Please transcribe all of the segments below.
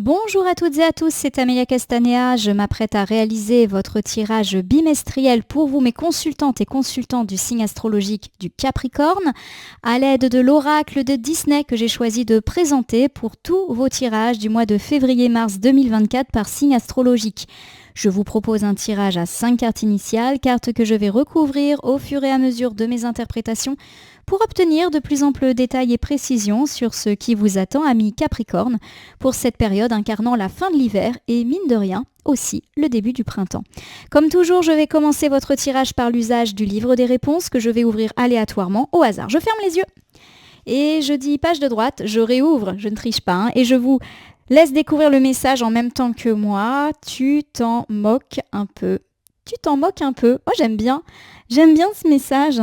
Bonjour à toutes et à tous, c'est Amélia Castanea. Je m'apprête à réaliser votre tirage bimestriel pour vous, mes consultantes et consultants du signe astrologique du Capricorne, à l'aide de l'oracle de Disney que j'ai choisi de présenter pour tous vos tirages du mois de février-mars 2024 par signe astrologique. Je vous propose un tirage à 5 cartes initiales, cartes que je vais recouvrir au fur et à mesure de mes interprétations pour obtenir de plus amples détails et précisions sur ce qui vous attend, amis Capricorne, pour cette période incarnant la fin de l'hiver et, mine de rien, aussi le début du printemps. Comme toujours, je vais commencer votre tirage par l'usage du livre des réponses que je vais ouvrir aléatoirement au hasard. Je ferme les yeux et je dis page de droite, je réouvre, je ne triche pas, et je vous laisse découvrir le message en même temps que moi. Tu t'en moques un peu. Tu t'en moques un peu. Oh, j'aime bien ce message.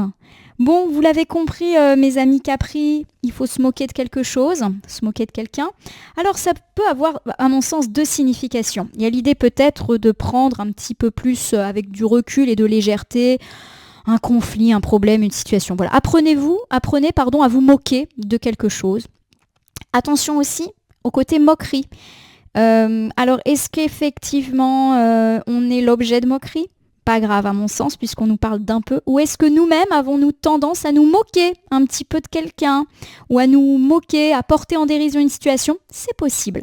Bon, vous l'avez compris, mes amis Capri, il faut se moquer de quelque chose, se moquer de quelqu'un. Alors, ça peut avoir, à mon sens, deux significations. Il y a l'idée peut-être de prendre un petit peu plus avec du recul et de légèreté un conflit, un problème, une situation. Voilà. Apprenez à vous moquer de quelque chose. Attention aussi au côté moquerie. Alors, est-ce qu'effectivement, on est l'objet de moquerie ? Pas grave à mon sens, puisqu'on nous parle d'un peu. Ou est-ce que nous-mêmes avons-nous tendance à nous moquer un petit peu de quelqu'un, ou à nous moquer, à porter en dérision une situation ? C'est possible.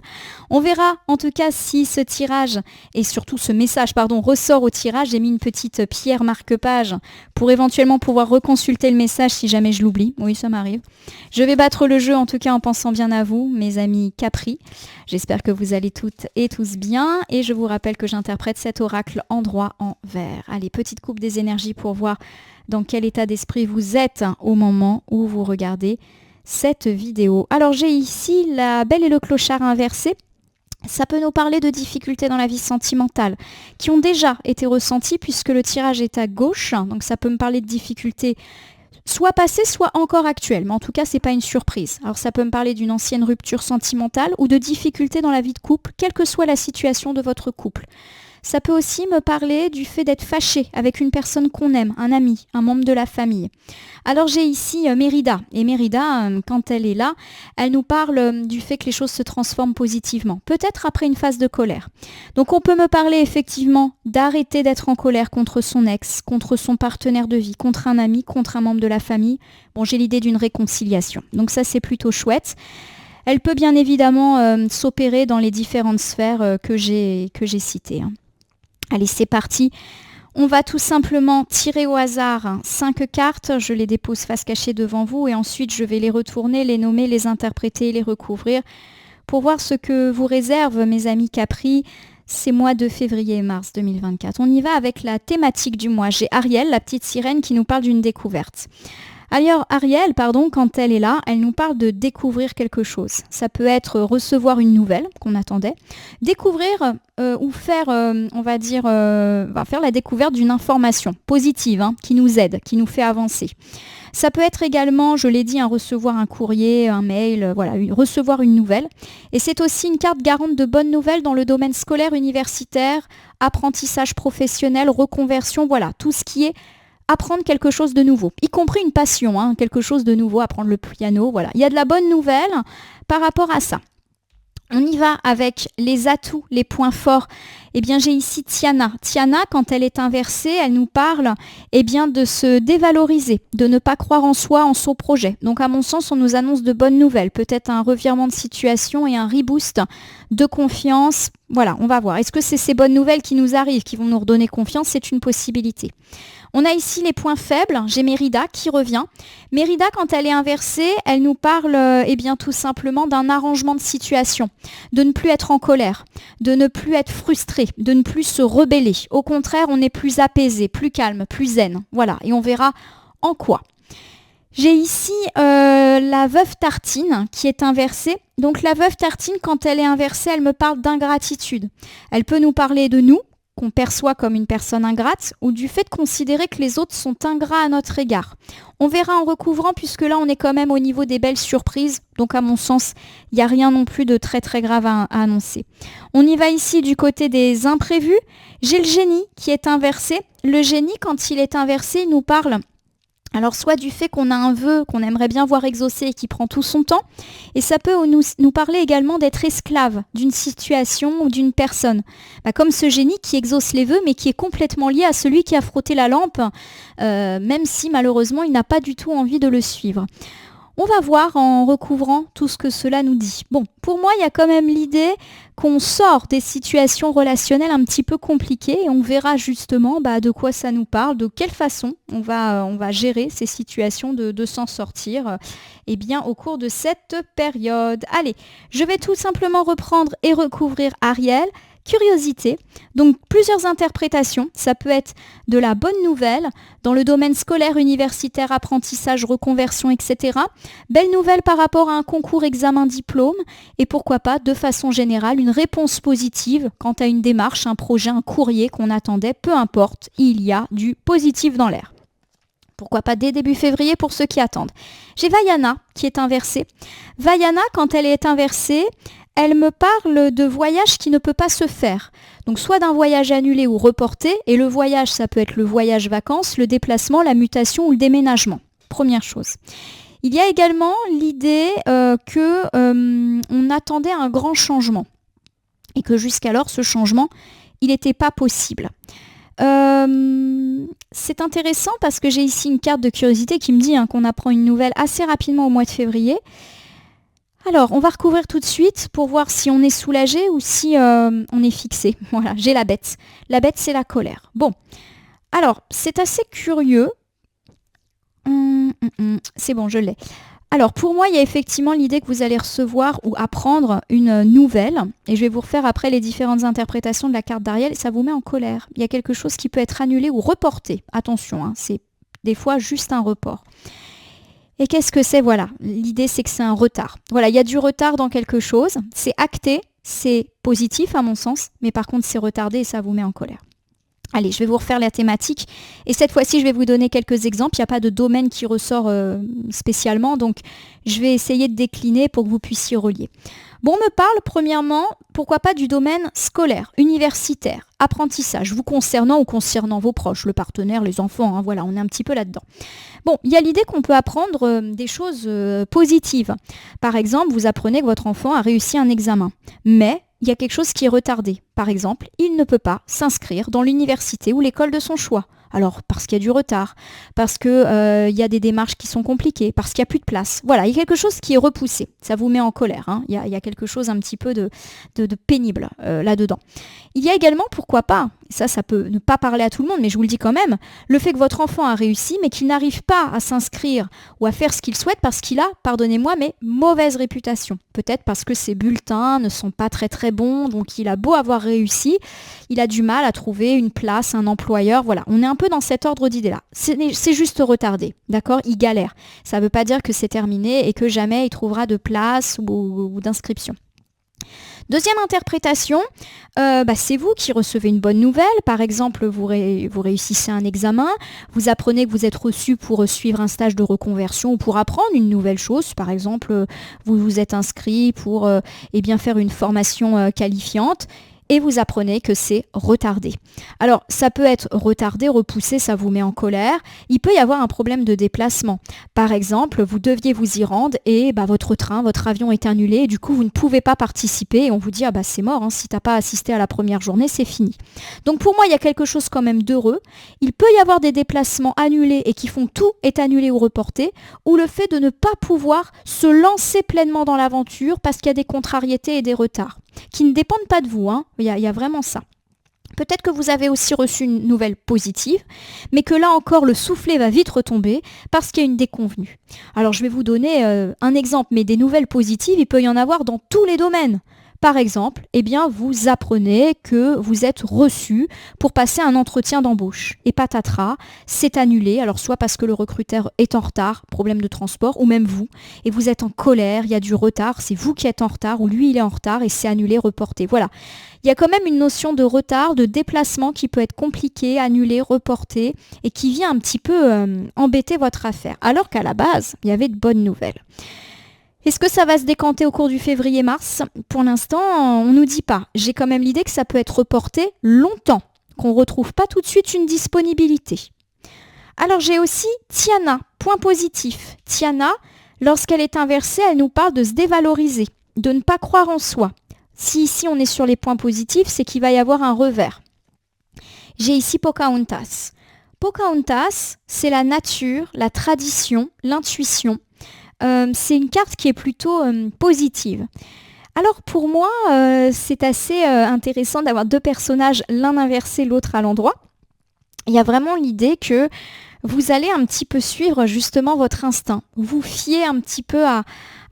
On verra en tout cas si ce tirage, et surtout ce message, ressort au tirage. J'ai mis une petite pierre marque-page pour éventuellement pouvoir reconsulter le message si jamais je l'oublie. Oui, ça m'arrive. Je vais battre le jeu en tout cas en pensant bien à vous, mes amis Capri. J'espère que vous allez toutes et tous bien. Et je vous rappelle que j'interprète cet oracle en droit en vert. Allez, petite coupe des énergies pour voir dans quel état d'esprit vous êtes au moment où vous regardez cette vidéo. Alors j'ai ici la belle et le clochard inversé. Ça peut nous parler de difficultés dans la vie sentimentale qui ont déjà été ressenties puisque le tirage est à gauche. Donc ça peut me parler de difficultés soit passées, soit encore actuelles. Mais en tout cas, c'est pas une surprise. Alors ça peut me parler d'une ancienne rupture sentimentale ou de difficultés dans la vie de couple, quelle que soit la situation de votre couple. Ça peut aussi me parler du fait d'être fâché avec une personne qu'on aime, un ami, un membre de la famille. Alors j'ai ici Mérida. Et Mérida, quand elle est là, elle nous parle du fait que les choses se transforment positivement. Peut-être après une phase de colère. Donc on peut me parler effectivement d'arrêter d'être en colère contre son ex, contre son partenaire de vie, contre un ami, contre un membre de la famille. Bon, j'ai l'idée d'une réconciliation. Donc ça, c'est plutôt chouette. Elle peut bien évidemment s'opérer dans les différentes sphères que j'ai citées. Allez, c'est parti. On va tout simplement tirer au hasard 5 cartes. Je les dépose face cachée devant vous et ensuite je vais les retourner, les nommer, les interpréter, les recouvrir pour voir ce que vous réserve, mes amis Capri, ces mois de février et mars 2024. On y va avec la thématique du mois. J'ai Ariel, la petite sirène, qui nous parle d'une découverte. Alors Ariel, quand elle est là, elle nous parle de découvrir quelque chose. Ça peut être recevoir une nouvelle qu'on attendait, découvrir ou faire, faire la découverte d'une information positive qui nous aide, qui nous fait avancer. Ça peut être également, je l'ai dit, recevoir un courrier, un mail, recevoir une nouvelle. Et c'est aussi une carte garante de bonnes nouvelles dans le domaine scolaire, universitaire, apprentissage professionnel, reconversion, voilà, tout ce qui est apprendre quelque chose de nouveau, y compris une passion, quelque chose de nouveau, apprendre le piano, voilà. Il y a de la bonne nouvelle par rapport à ça. On y va avec les atouts, les points forts. Eh bien, j'ai ici Tiana. Tiana, quand elle est inversée, elle nous parle de se dévaloriser, de ne pas croire en soi, en son projet. Donc, à mon sens, on nous annonce de bonnes nouvelles. Peut-être un revirement de situation et un reboost de confiance. Voilà, on va voir. Est-ce que c'est ces bonnes nouvelles qui nous arrivent, qui vont nous redonner confiance ? C'est une possibilité. On a ici les points faibles. J'ai Mérida qui revient. Mérida, quand elle est inversée, elle nous parle tout simplement d'un arrangement de situation, de ne plus être en colère, de ne plus être frustré, de ne plus se rebeller. Au contraire, on est plus apaisé, plus calme, plus zen. Voilà, et on verra en quoi. J'ai ici la veuve Tartine qui est inversée. Donc la veuve Tartine, quand elle est inversée, elle me parle d'ingratitude. Elle peut nous parler de nous, qu'on perçoit comme une personne ingrate, ou du fait de considérer que les autres sont ingrats à notre égard. On verra en recouvrant, puisque là, on est quand même au niveau des belles surprises. Donc, à mon sens, il n'y a rien non plus de très, très grave à annoncer. On y va ici du côté des imprévus. J'ai le génie qui est inversé. Le génie, quand il est inversé, il nous parle Alors soit du fait qu'on a un vœu qu'on aimerait bien voir exaucé et qui prend tout son temps, et ça peut nous parler également d'être esclave d'une situation ou d'une personne. Comme ce génie qui exauce les vœux mais qui est complètement lié à celui qui a frotté la lampe, même si malheureusement il n'a pas du tout envie de le suivre. On va voir en recouvrant tout ce que cela nous dit. Bon, pour moi, il y a quand même l'idée qu'on sort des situations relationnelles un petit peu compliquées et on verra justement de quoi ça nous parle, de quelle façon on va gérer ces situations, de s'en sortir au cours de cette période. Allez, je vais tout simplement reprendre et recouvrir Ariel. Curiosité, donc plusieurs interprétations, ça peut être de la bonne nouvelle dans le domaine scolaire, universitaire, apprentissage, reconversion, etc. Belle nouvelle par rapport à un concours, examen, diplôme et pourquoi pas, de façon générale, une réponse positive quant à une démarche, un projet, un courrier qu'on attendait, peu importe, il y a du positif dans l'air. Pourquoi pas dès début février pour ceux qui attendent. J'ai Vaiana qui est inversée. Vaiana, quand elle est inversée, elle me parle de voyage qui ne peut pas se faire. Donc soit d'un voyage annulé ou reporté, et le voyage, ça peut être le voyage vacances, le déplacement, la mutation ou le déménagement. Première chose. Il y a également l'idée qu'on attendait un grand changement et que jusqu'alors, ce changement, il n'était pas possible. C'est intéressant parce que j'ai ici une carte de curiosité qui me dit qu'on apprend une nouvelle assez rapidement au mois de février. Alors, on va recouvrir tout de suite pour voir si on est soulagé ou si on est fixé. Voilà, j'ai la bête. La bête, c'est la colère. Bon, alors, c'est assez curieux. C'est bon, je l'ai. Alors, pour moi, il y a effectivement l'idée que vous allez recevoir ou apprendre une nouvelle. Et je vais vous refaire après les différentes interprétations de la carte d'Ariel. Ça vous met en colère. Il y a quelque chose qui peut être annulé ou reporté. Attention, c'est des fois juste un report. Et qu'est-ce que c'est? Voilà, l'idée c'est que c'est un retard. Voilà, il y a du retard dans quelque chose, c'est acté, c'est positif à mon sens, mais par contre c'est retardé et ça vous met en colère. Allez, je vais vous refaire la thématique et cette fois-ci je vais vous donner quelques exemples. Il n'y a pas de domaine qui ressort spécialement, donc je vais essayer de décliner pour que vous puissiez relier. Bon, on me parle premièrement, pourquoi pas du domaine scolaire, universitaire, apprentissage, vous concernant ou concernant vos proches, le partenaire, les enfants, voilà, on est un petit peu là-dedans. Bon, il y a l'idée qu'on peut apprendre des choses positives. Par exemple, vous apprenez que votre enfant a réussi un examen, mais il y a quelque chose qui est retardé. Par exemple, il ne peut pas s'inscrire dans l'université ou l'école de son choix. Alors, parce qu'il y a du retard, parce qu'il y a des démarches qui sont compliquées, parce qu'il n'y a plus de place. Voilà, il y a quelque chose qui est repoussé. Ça vous met en colère. Il y a quelque chose un petit peu de pénible là-dedans. Il y a également, pourquoi pas, ça peut ne pas parler à tout le monde, mais je vous le dis quand même, le fait que votre enfant a réussi, mais qu'il n'arrive pas à s'inscrire ou à faire ce qu'il souhaite parce qu'il a, pardonnez-moi, mais mauvaise réputation. Peut-être parce que ses bulletins ne sont pas très très bons, donc il a beau avoir réussi, il a du mal à trouver une place, un employeur. Voilà, on est un peu dans cet ordre d'idée-là. C'est juste retardé, d'accord? Il galère. Ça ne veut pas dire que c'est terminé et que jamais il trouvera de place ou d'inscription. Deuxième interprétation, c'est vous qui recevez une bonne nouvelle. Par exemple, vous réussissez un examen, vous apprenez que vous êtes reçu pour suivre un stage de reconversion ou pour apprendre une nouvelle chose. Par exemple, vous vous êtes inscrit pour faire une formation qualifiante. Et vous apprenez que c'est retardé. Alors, ça peut être retardé, repoussé, ça vous met en colère. Il peut y avoir un problème de déplacement. Par exemple, vous deviez vous y rendre et votre train, votre avion est annulé et du coup, vous ne pouvez pas participer et on vous dit « c'est mort, si tu n'as pas assisté à la première journée, c'est fini ». Donc pour moi, il y a quelque chose quand même d'heureux. Il peut y avoir des déplacements annulés et qui font que tout est annulé ou reporté, ou le fait de ne pas pouvoir se lancer pleinement dans l'aventure parce qu'il y a des contrariétés et des retards qui ne dépendent pas de vous, il y a vraiment ça. Peut-être que vous avez aussi reçu une nouvelle positive, mais que là encore, le soufflet va vite retomber parce qu'il y a une déconvenue. Alors, je vais vous donner un exemple, mais des nouvelles positives, il peut y en avoir dans tous les domaines. Par exemple, vous apprenez que vous êtes reçu pour passer un entretien d'embauche. Et patatras, c'est annulé. Alors soit parce que le recruteur est en retard, problème de transport, ou même vous. Et vous êtes en colère, il y a du retard, c'est vous qui êtes en retard, ou lui il est en retard et c'est annulé, reporté. Voilà. Il y a quand même une notion de retard, de déplacement qui peut être compliqué, annulé, reporté, et qui vient un petit peu embêter votre affaire. Alors qu'à la base, il y avait de bonnes nouvelles. Est-ce que ça va se décanter au cours du février-mars? Pour l'instant, on ne nous dit pas. J'ai quand même l'idée que ça peut être reporté longtemps, qu'on ne retrouve pas tout de suite une disponibilité. Alors j'ai aussi Tiana, point positif. Tiana, lorsqu'elle est inversée, elle nous parle de se dévaloriser, de ne pas croire en soi. Si ici on est sur les points positifs, c'est qu'il va y avoir un revers. J'ai ici Pocahontas. Pocahontas, c'est la nature, la tradition, l'intuition. C'est une carte qui est plutôt positive. Alors pour moi, c'est assez intéressant d'avoir deux personnages, l'un inversé, l'autre à l'endroit. Il y a vraiment l'idée que vous allez un petit peu suivre justement votre instinct. Vous fiez un petit peu à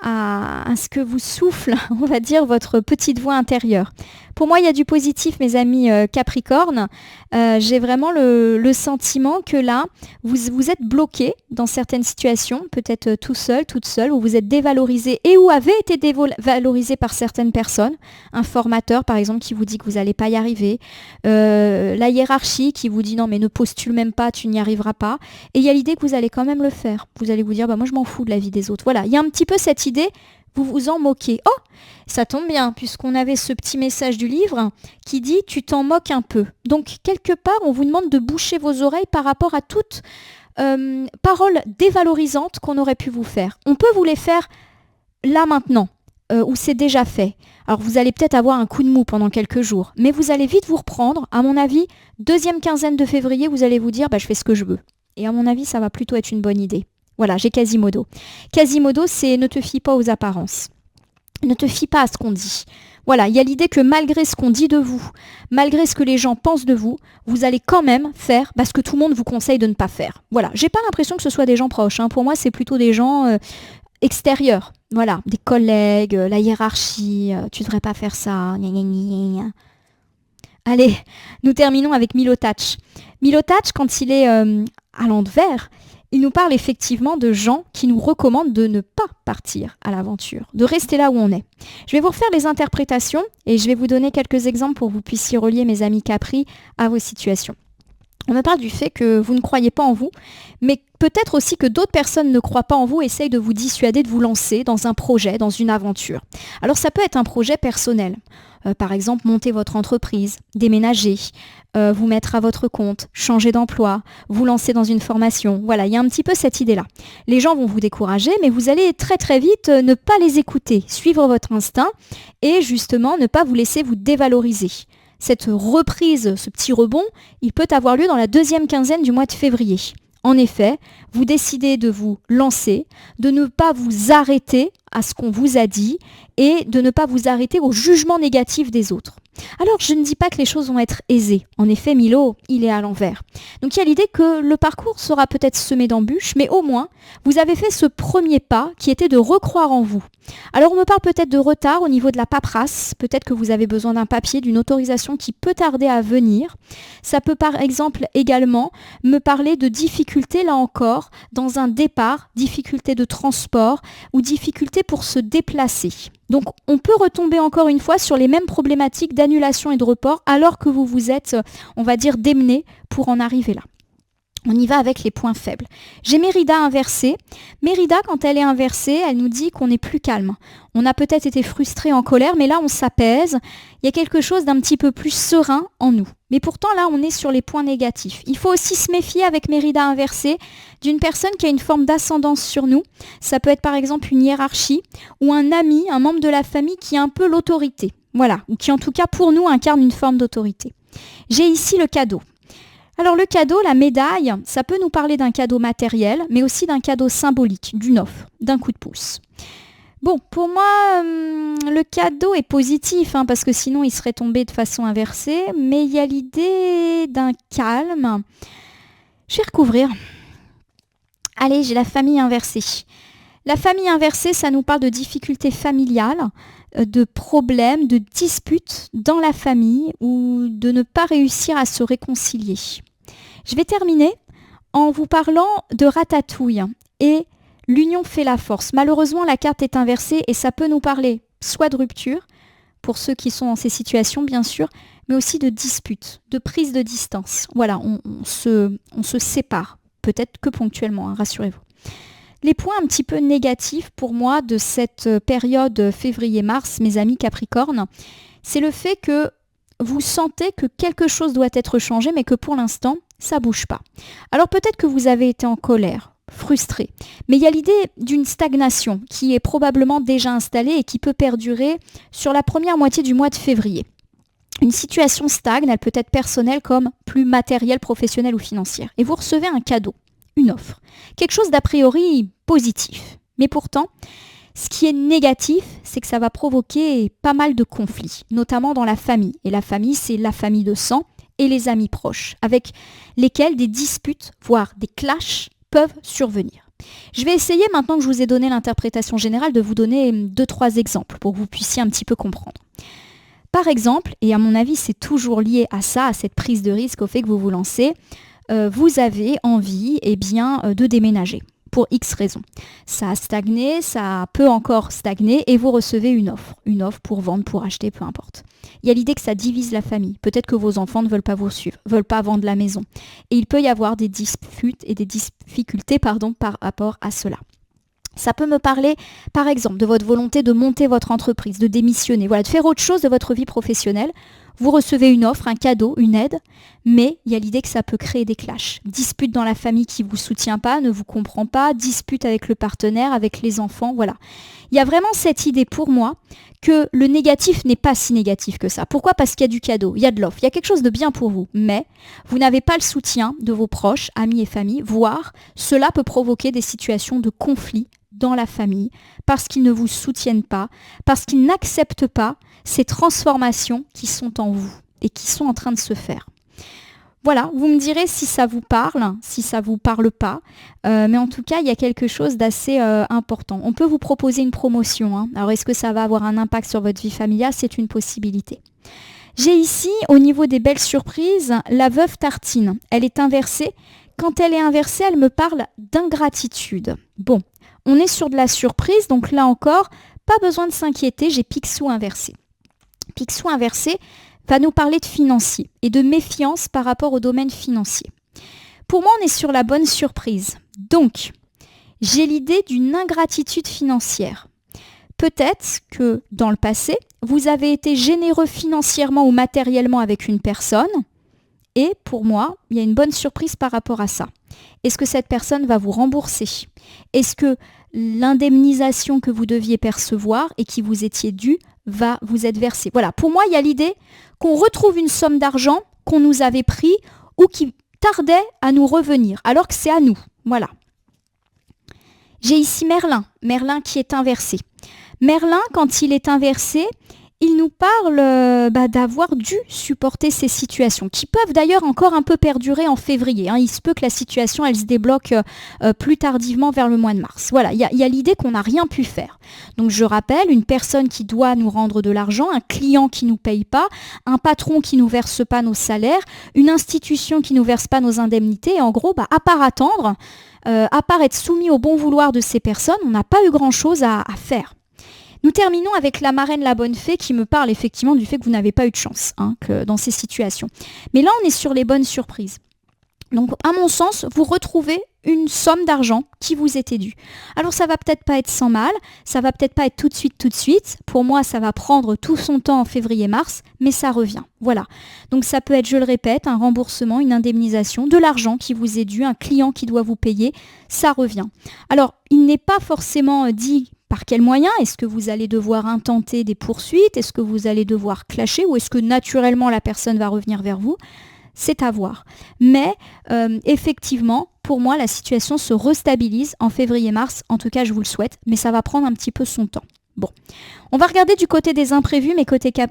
ce que vous souffle, on va dire, votre petite voix intérieure. Pour moi, il y a du positif, mes amis Capricorne. J'ai vraiment le sentiment que là, vous êtes bloqué dans certaines situations, peut-être tout seul, toute seule, où vous êtes dévalorisé et où avez été dévalorisé par certaines personnes. Un formateur, par exemple, qui vous dit que vous n'allez pas y arriver. La hiérarchie qui vous dit non, mais ne postule même pas, tu n'y arriveras pas. Et il y a l'idée que vous allez quand même le faire. Vous allez vous dire, bah moi je m'en fous de la vie des autres. Voilà, il y a un petit peu cette idée, vous vous en moquez. Oh, ça tombe bien, puisqu'on avait ce petit message du livre qui dit tu t'en moques un peu. Donc quelque part, on vous demande de boucher vos oreilles par rapport à toute parole dévalorisante qu'on aurait pu vous faire. On peut vous les faire là maintenant, où c'est déjà fait. Alors vous allez peut-être avoir un coup de mou pendant quelques jours, mais vous allez vite vous reprendre. À mon avis, deuxième quinzaine de février, vous allez vous dire bah, je fais ce que je veux. Et à mon avis, ça va plutôt être une bonne idée. Voilà, j'ai Quasimodo. Quasimodo, c'est ne te fie pas aux apparences. Ne te fie pas à ce qu'on dit. Voilà, il y a l'idée que malgré ce qu'on dit de vous, malgré ce que les gens pensent de vous, vous allez quand même faire ce que tout le monde vous conseille de ne pas faire. Voilà, j'ai pas l'impression que ce soit des gens proches. Pour moi, c'est plutôt des gens extérieurs. Voilà, des collègues, la hiérarchie, tu devrais pas faire ça. Gna, gna, gna, gna. Allez, nous terminons avec Milotac. Milotac, quand il est à l'envers, il nous parle effectivement de gens qui nous recommandent de ne pas partir à l'aventure, de rester là où on est. Je vais vous refaire les interprétations et je vais vous donner quelques exemples pour que vous puissiez relier, mes amis Capri, à vos situations. On me parle du fait que vous ne croyez pas en vous, mais peut-être aussi que d'autres personnes ne croient pas en vous et essayent de vous dissuader de vous lancer dans un projet, dans une aventure. Alors ça peut être un projet personnel. Par exemple, monter votre entreprise, déménager, vous mettre à votre compte, changer d'emploi, vous lancer dans une formation. Voilà, il y a un petit peu cette idée-là. Les gens vont vous décourager, mais vous allez très très vite ne pas les écouter, suivre votre instinct et justement ne pas vous laisser vous dévaloriser. Cette reprise, ce petit rebond, il peut avoir lieu dans la deuxième quinzaine du mois de février. En effet, vous décidez de vous lancer, de ne pas vous arrêter à ce qu'on vous a dit et de ne pas vous arrêter au jugement négatif des autres. Alors, je ne dis pas que les choses vont être aisées. En effet, Milo, il est à l'envers. Donc, il y a l'idée que le parcours sera peut-être semé d'embûches, mais au moins, vous avez fait ce premier pas qui était de recroire en vous. Alors, on me parle peut-être de retard au niveau de la paperasse. Peut-être que vous avez besoin d'un papier, d'une autorisation qui peut tarder à venir. Ça peut, par exemple, également me parler de difficultés, là encore, dans un départ, difficultés de transport ou difficultés pour se déplacer. Donc, on peut retomber encore une fois sur les mêmes problématiques d'annulation et de report alors que vous vous êtes, on va dire, démené pour en arriver là. On y va avec les points faibles. J'ai Mérida inversée. Mérida, quand elle est inversée, elle nous dit qu'on est plus calme. On a peut-être été frustré, en colère, mais là, on s'apaise. Il y a quelque chose d'un petit peu plus serein en nous. Mais pourtant, là, on est sur les points négatifs. Il faut aussi se méfier avec Mérida inversée d'une personne qui a une forme d'ascendance sur nous. Ça peut être par exemple une hiérarchie ou un ami, un membre de la famille qui a un peu l'autorité. Voilà, ou qui en tout cas pour nous incarne une forme d'autorité. J'ai ici le cadeau. Alors le cadeau, la médaille, ça peut nous parler d'un cadeau matériel, mais aussi d'un cadeau symbolique, d'une offre, d'un coup de pouce. Bon, pour moi, le cadeau est positif, parce que sinon il serait tombé de façon inversée, mais il y a l'idée d'un calme. Je vais recouvrir. Allez, j'ai la famille inversée. La famille inversée, ça nous parle de difficultés familiales, de problèmes, de disputes dans la famille ou de ne pas réussir à se réconcilier. Je vais terminer en vous parlant de Ratatouille et l'union fait la force. Malheureusement, la carte est inversée et ça peut nous parler soit de rupture, pour ceux qui sont dans ces situations bien sûr, mais aussi de disputes, de prise de distance. Voilà, on se sépare, peut-être que ponctuellement, rassurez-vous. Les points un petit peu négatifs pour moi de cette période février-mars, mes amis Capricorne, c'est le fait que vous sentez que quelque chose doit être changé, mais que pour l'instant, ça bouge pas. Alors peut-être que vous avez été en colère, frustré, mais il y a l'idée d'une stagnation qui est probablement déjà installée et qui peut perdurer sur la première moitié du mois de février. Une situation stagne, elle peut être personnelle comme plus matérielle, professionnelle ou financière. Et vous recevez un cadeau, une offre, quelque chose d'a priori positif. Mais pourtant, ce qui est négatif, c'est que ça va provoquer pas mal de conflits, notamment dans la famille. Et la famille, c'est la famille de sang et les amis proches, avec lesquels des disputes, voire des clashs, peuvent survenir. Je vais essayer, maintenant que je vous ai donné l'interprétation générale, de vous donner 2-3 exemples pour que vous puissiez un petit peu comprendre. Par exemple, et à mon avis c'est toujours lié à ça, à cette prise de risque, au fait que vous vous lancez, vous avez envie de déménager pour X raisons. Ça a stagné, ça peut encore stagner et vous recevez une offre pour vendre, pour acheter, peu importe. Il y a l'idée que ça divise la famille. Peut-être que vos enfants ne veulent pas vous suivre, veulent pas vendre la maison. Et il peut y avoir des disputes et des difficultés par rapport à cela. Ça peut me parler, par exemple, de votre volonté de monter votre entreprise, de démissionner, de faire autre chose de votre vie professionnelle. Vous recevez une offre, un cadeau, une aide, mais il y a l'idée que ça peut créer des clashs. Dispute dans la famille qui ne vous soutient pas, ne vous comprend pas, dispute avec le partenaire, avec les enfants, voilà. Il y a vraiment cette idée pour moi que le négatif n'est pas si négatif que ça. Pourquoi ? Parce qu'il y a du cadeau, il y a de l'offre, il y a quelque chose de bien pour vous, mais vous n'avez pas le soutien de vos proches, amis et famille, voire cela peut provoquer des situations de conflit dans la famille, parce qu'ils ne vous soutiennent pas, parce qu'ils n'acceptent pas ces transformations qui sont en vous et qui sont en train de se faire. Voilà, vous me direz si ça vous parle, si ça vous parle pas, mais en tout cas, il y a quelque chose d'assez important. On peut vous proposer une promotion, hein. Alors, est-ce que ça va avoir un impact sur votre vie familiale ? C'est une possibilité. J'ai ici, au niveau des belles surprises, la veuve Tartine. Elle est inversée. Quand elle est inversée, elle me parle d'ingratitude. Bon, on est sur de la surprise, donc là encore, pas besoin de s'inquiéter, j'ai Picsou inversé. Picsou inversé va nous parler de financier et de méfiance par rapport au domaine financier. Pour moi, on est sur la bonne surprise. Donc, j'ai l'idée d'une ingratitude financière. Peut-être que dans le passé, vous avez été généreux financièrement ou matériellement avec une personne. Et pour moi, il y a une bonne surprise par rapport à ça. Est-ce que cette personne va vous rembourser ? Est-ce que l'indemnisation que vous deviez percevoir et qui vous étiez due va vous être versée ? Voilà, pour moi, il y a l'idée qu'on retrouve une somme d'argent qu'on nous avait pris ou qui tardait à nous revenir, alors que c'est à nous. Voilà. J'ai ici Merlin qui est inversé. Merlin, quand il est inversé, il nous parle d'avoir dû supporter ces situations, qui peuvent d'ailleurs encore un peu perdurer en février. Hein. Il se peut que la situation, elle se débloque plus tardivement vers le mois de mars. Voilà, il y a l'idée qu'on n'a rien pu faire. Donc je rappelle, une personne qui doit nous rendre de l'argent, un client qui ne nous paye pas, un patron qui ne nous verse pas nos salaires, une institution qui ne nous verse pas nos indemnités. Et en gros, à part attendre, à part être soumis au bon vouloir de ces personnes, on n'a pas eu grand-chose à faire. Nous terminons avec la marraine, la bonne fée, qui me parle effectivement du fait que vous n'avez pas eu de chance dans ces situations. Mais là, on est sur les bonnes surprises. Donc, à mon sens, vous retrouvez une somme d'argent qui vous était due. Alors, ça va peut-être pas être sans mal, ça va peut-être pas être tout de suite. Pour moi, ça va prendre tout son temps en février-mars, mais ça revient. Voilà. Donc, ça peut être, je le répète, un remboursement, une indemnisation, de l'argent qui vous est dû, un client qui doit vous payer, ça revient. Alors, il n'est pas forcément dit par quels moyens. Est-ce que vous allez devoir intenter des poursuites ? Est-ce que vous allez devoir clasher ? Ou est-ce que naturellement la personne va revenir vers vous ? C'est à voir. Mais effectivement, pour moi, la situation se restabilise en février-mars. En tout cas, je vous le souhaite, mais ça va prendre un petit peu son temps. Bon, on va regarder du côté des imprévus,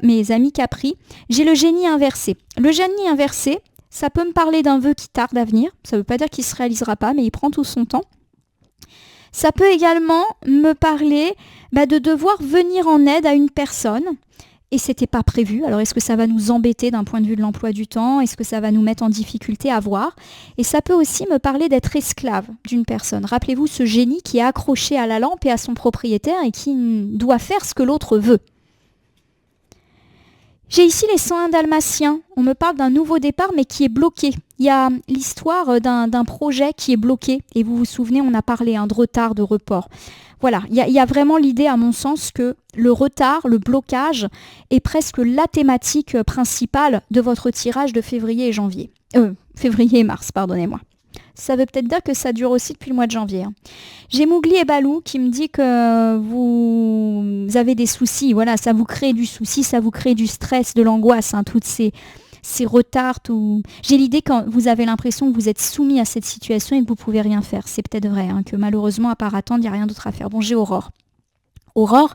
mes amis Capri. J'ai le génie inversé. Le génie inversé, ça peut me parler d'un vœu qui tarde à venir. Ça ne veut pas dire qu'il ne se réalisera pas, mais il prend tout son temps. Ça peut également me parler de devoir venir en aide à une personne et c'était pas prévu. Alors est-ce que ça va nous embêter d'un point de vue de l'emploi du temps ? Est-ce que ça va nous mettre en difficulté à voir ? Et ça peut aussi me parler d'être esclave d'une personne. Rappelez-vous ce génie qui est accroché à la lampe et à son propriétaire et qui doit faire ce que l'autre veut. J'ai ici les 101 dalmatiens. On me parle d'un nouveau départ mais qui est bloqué. Il y a l'histoire d'un projet qui est bloqué. Et vous vous souvenez, on a parlé de retard, de report. Voilà, il y a vraiment l'idée à mon sens que le retard, le blocage est presque la thématique principale de votre tirage de février et janvier. Février et mars, pardonnez-moi. Ça veut peut-être dire que ça dure aussi depuis le mois de janvier. Hein. J'ai Mougli et Balou qui me dit que vous avez des soucis. Voilà, ça vous crée du souci, ça vous crée du stress, de l'angoisse, hein, toutes ces retards. J'ai l'idée quand vous avez l'impression que vous êtes soumis à cette situation et que vous ne pouvez rien faire. C'est peut-être vrai, hein, que malheureusement, à part attendre, il n'y a rien d'autre à faire. Bon, j'ai Aurore. Aurore,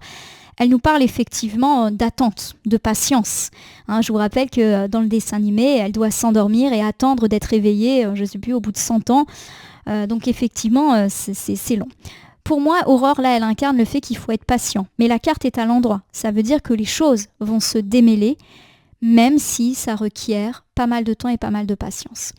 elle nous parle effectivement d'attente, de patience. Hein, je vous rappelle que dans le dessin animé, elle doit s'endormir et attendre d'être réveillée, je ne sais plus, au bout de 100 ans. Donc effectivement, c'est long. Pour moi, Aurore, là, elle incarne le fait qu'il faut être patient. Mais la carte est à l'endroit. Ça veut dire que les choses vont se démêler, même si ça requiert pas mal de temps et pas mal de patience.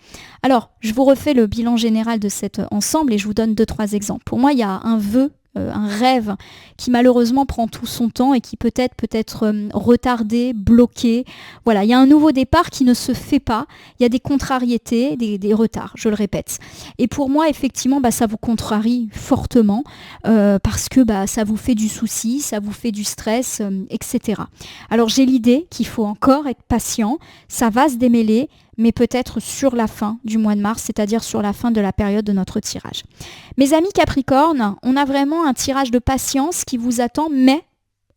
Alors, je vous refais le bilan général de cet ensemble et je vous donne 2-3 exemples. Pour moi, il y a un vœu, un rêve qui malheureusement prend tout son temps et qui peut être retardé, bloqué. Voilà, il y a un nouveau départ qui ne se fait pas. Il y a des contrariétés, des retards, je le répète. Et pour moi, effectivement, ça vous contrarie fortement parce que ça vous fait du souci, ça vous fait du stress, etc. Alors j'ai l'idée qu'il faut encore être patient, ça va se démêler, mais peut-être sur la fin du mois de mars, c'est-à-dire sur la fin de la période de notre tirage. Mes amis Capricorne, on a vraiment un tirage de patience qui vous attend, mais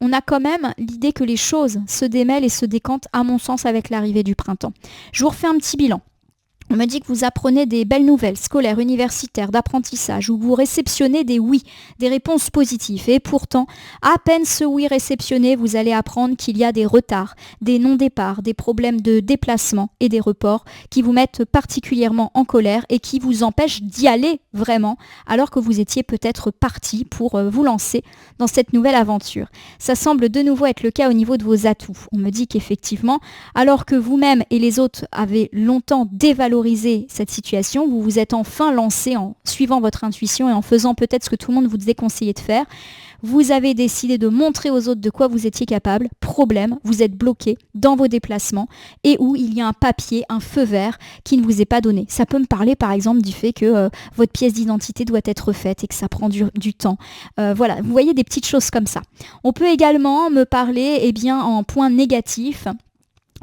on a quand même l'idée que les choses se démêlent et se décantent, à mon sens, avec l'arrivée du printemps. Je vous refais un petit bilan. On me dit que vous apprenez des belles nouvelles scolaires, universitaires, d'apprentissage, où vous réceptionnez des oui, des réponses positives. Et pourtant, à peine ce oui réceptionné, vous allez apprendre qu'il y a des retards, des non-départs, des problèmes de déplacement et des reports qui vous mettent particulièrement en colère et qui vous empêchent d'y aller vraiment, alors que vous étiez peut-être parti pour vous lancer dans cette nouvelle aventure. Ça semble de nouveau être le cas au niveau de vos atouts. On me dit qu'effectivement, alors que vous-même et les autres avez longtemps dévalorisé cette situation, vous vous êtes enfin lancé en suivant votre intuition et en faisant peut-être ce que tout le monde vous déconseillait de faire. Vous avez décidé de montrer aux autres de quoi vous étiez capable. Problème, vous êtes bloqué dans vos déplacements et où il y a un papier, un feu vert qui ne vous est pas donné. Ça peut me parler par exemple du fait que votre pièce d'identité doit être faite et que ça prend du temps. Voilà, vous voyez des petites choses comme ça. On peut également me parler en point négatif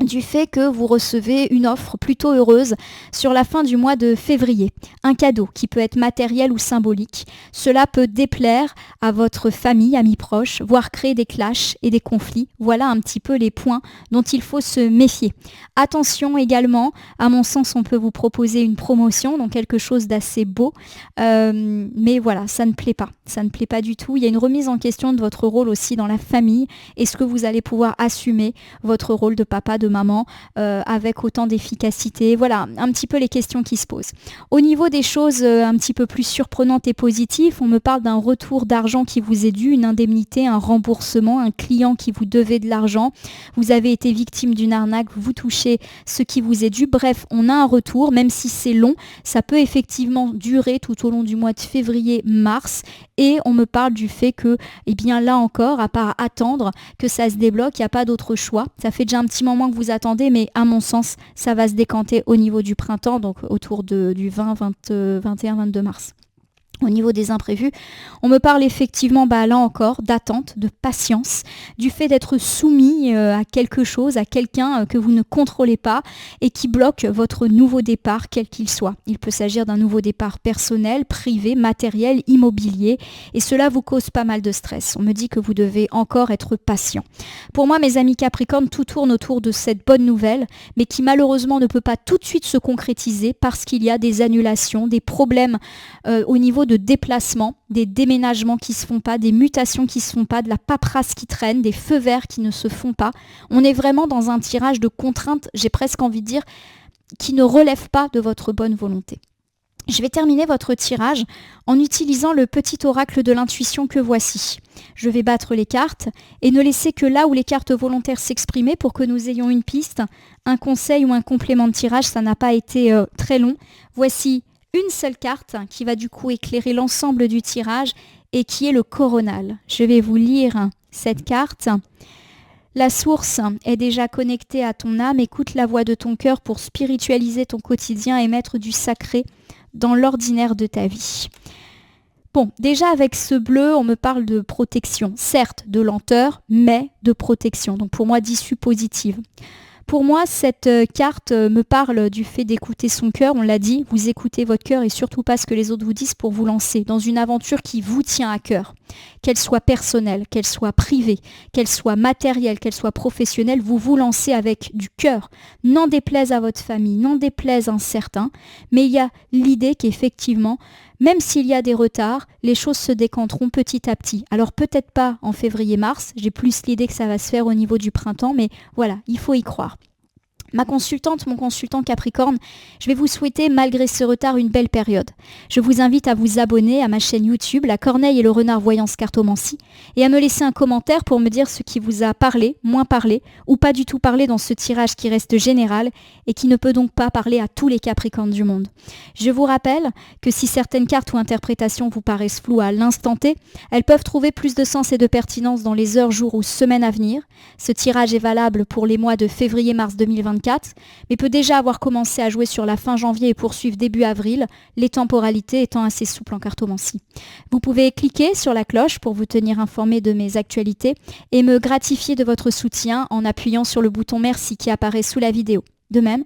du fait que vous recevez une offre plutôt heureuse sur la fin du mois de février. Un cadeau qui peut être matériel ou symbolique. Cela peut déplaire à votre famille, amis proches, voire créer des clashs et des conflits. Voilà un petit peu les points dont il faut se méfier. Attention également, à mon sens, on peut vous proposer une promotion, donc quelque chose d'assez beau. Mais voilà, ça ne plaît pas. Ça ne plaît pas du tout. Il y a une remise en question de votre rôle aussi dans la famille. Est-ce que vous allez pouvoir assumer votre rôle de papa, de maman avec autant d'efficacité? Voilà, un petit peu les questions qui se posent. Au niveau des choses un petit peu plus surprenantes et positives, on me parle d'un retour d'argent qui vous est dû, une indemnité, un remboursement, un client qui vous devait de l'argent, vous avez été victime d'une arnaque, vous touchez ce qui vous est dû. Bref, on a un retour, même si c'est long, ça peut effectivement durer tout au long du mois de février-mars et on me parle du fait que, là encore, à part attendre que ça se débloque, il n'y a pas d'autre choix. Ça fait déjà un petit moment que vous attendez, mais à mon sens, ça va se décanter au niveau du printemps, donc autour du 20, 21, 22 mars. Au niveau des imprévus, on me parle effectivement, là encore, d'attente, de patience, du fait d'être soumis à quelque chose, à quelqu'un que vous ne contrôlez pas et qui bloque votre nouveau départ, quel qu'il soit. Il peut s'agir d'un nouveau départ personnel, privé, matériel, immobilier, et cela vous cause pas mal de stress. On me dit que vous devez encore être patient. Pour moi, mes amis Capricorne, tout tourne autour de cette bonne nouvelle, mais qui malheureusement ne peut pas tout de suite se concrétiser parce qu'il y a des annulations, des problèmes au niveau de déplacement, des déménagements qui se font pas, des mutations qui se font pas, de la paperasse qui traîne, des feux verts qui ne se font pas. On est vraiment dans un tirage de contraintes, j'ai presque envie de dire, qui ne relève pas de votre bonne volonté. Je vais terminer votre tirage en utilisant le petit oracle de l'intuition que voici. Je vais battre les cartes et ne laisser que là où les cartes volontaires s'exprimer pour que nous ayons une piste, un conseil ou un complément de tirage. Ça n'a pas été très long. Voici une seule carte qui va du coup éclairer l'ensemble du tirage et qui est le coronal. Je vais vous lire cette carte. La source est déjà connectée à ton âme. Écoute la voix de ton cœur pour spiritualiser ton quotidien et mettre du sacré dans l'ordinaire de ta vie. Bon, déjà avec ce bleu, on me parle de protection. Certes, de lenteur, mais de protection. Donc pour moi, d'issue positive. Pour moi, cette carte me parle du fait d'écouter son cœur. On l'a dit, vous écoutez votre cœur et surtout pas ce que les autres vous disent pour vous lancer dans une aventure qui vous tient à cœur. Qu'elle soit personnelle, qu'elle soit privée, qu'elle soit matérielle, qu'elle soit professionnelle, vous vous lancez avec du cœur. N'en déplaise à votre famille, n'en déplaise à certains, mais il y a l'idée qu'effectivement, même s'il y a des retards, les choses se décanteront petit à petit. Alors peut-être pas en février-mars, j'ai plus l'idée que ça va se faire au niveau du printemps, mais voilà, il faut y croire. Ma consultante, mon consultant Capricorne, je vais vous souhaiter malgré ce retard une belle période. Je vous invite à vous abonner à ma chaîne YouTube, La Corneille et le Renard Voyance Cartomancie, et à me laisser un commentaire pour me dire ce qui vous a parlé, moins parlé, ou pas du tout parlé dans ce tirage qui reste général et qui ne peut donc pas parler à tous les Capricornes du monde. Je vous rappelle que si certaines cartes ou interprétations vous paraissent floues à l'instant T, elles peuvent trouver plus de sens et de pertinence dans les heures, jours ou semaines à venir. Ce tirage est valable pour les mois de février-mars 2024, mais peut déjà avoir commencé à jouer sur la fin janvier et poursuivre début avril, les temporalités étant assez souples en cartomancie. Vous pouvez cliquer sur la cloche pour vous tenir informé de mes actualités et me gratifier de votre soutien en appuyant sur le bouton merci qui apparaît sous la vidéo. De même,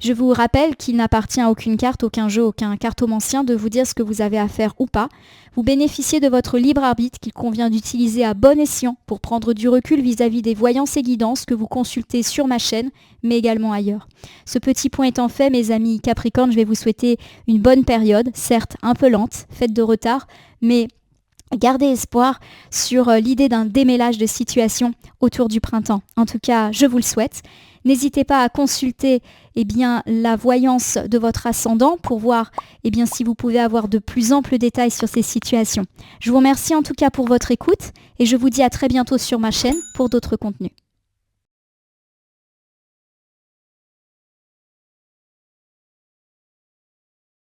je vous rappelle qu'il n'appartient à aucune carte, aucun jeu, aucun cartomancien de vous dire ce que vous avez à faire ou pas. Vous bénéficiez de votre libre arbitre qu'il convient d'utiliser à bon escient pour prendre du recul vis-à-vis des voyances et guidances que vous consultez sur ma chaîne, mais également ailleurs. Ce petit point étant fait, mes amis Capricorne, je vais vous souhaiter une bonne période, certes un peu lente, faite de retard, mais gardez espoir sur l'idée d'un démêlage de situation autour du printemps. En tout cas, je vous le souhaite. N'hésitez pas à consulter la voyance de votre ascendant pour voir si vous pouvez avoir de plus amples détails sur ces situations. Je vous remercie en tout cas pour votre écoute et je vous dis à très bientôt sur ma chaîne pour d'autres contenus.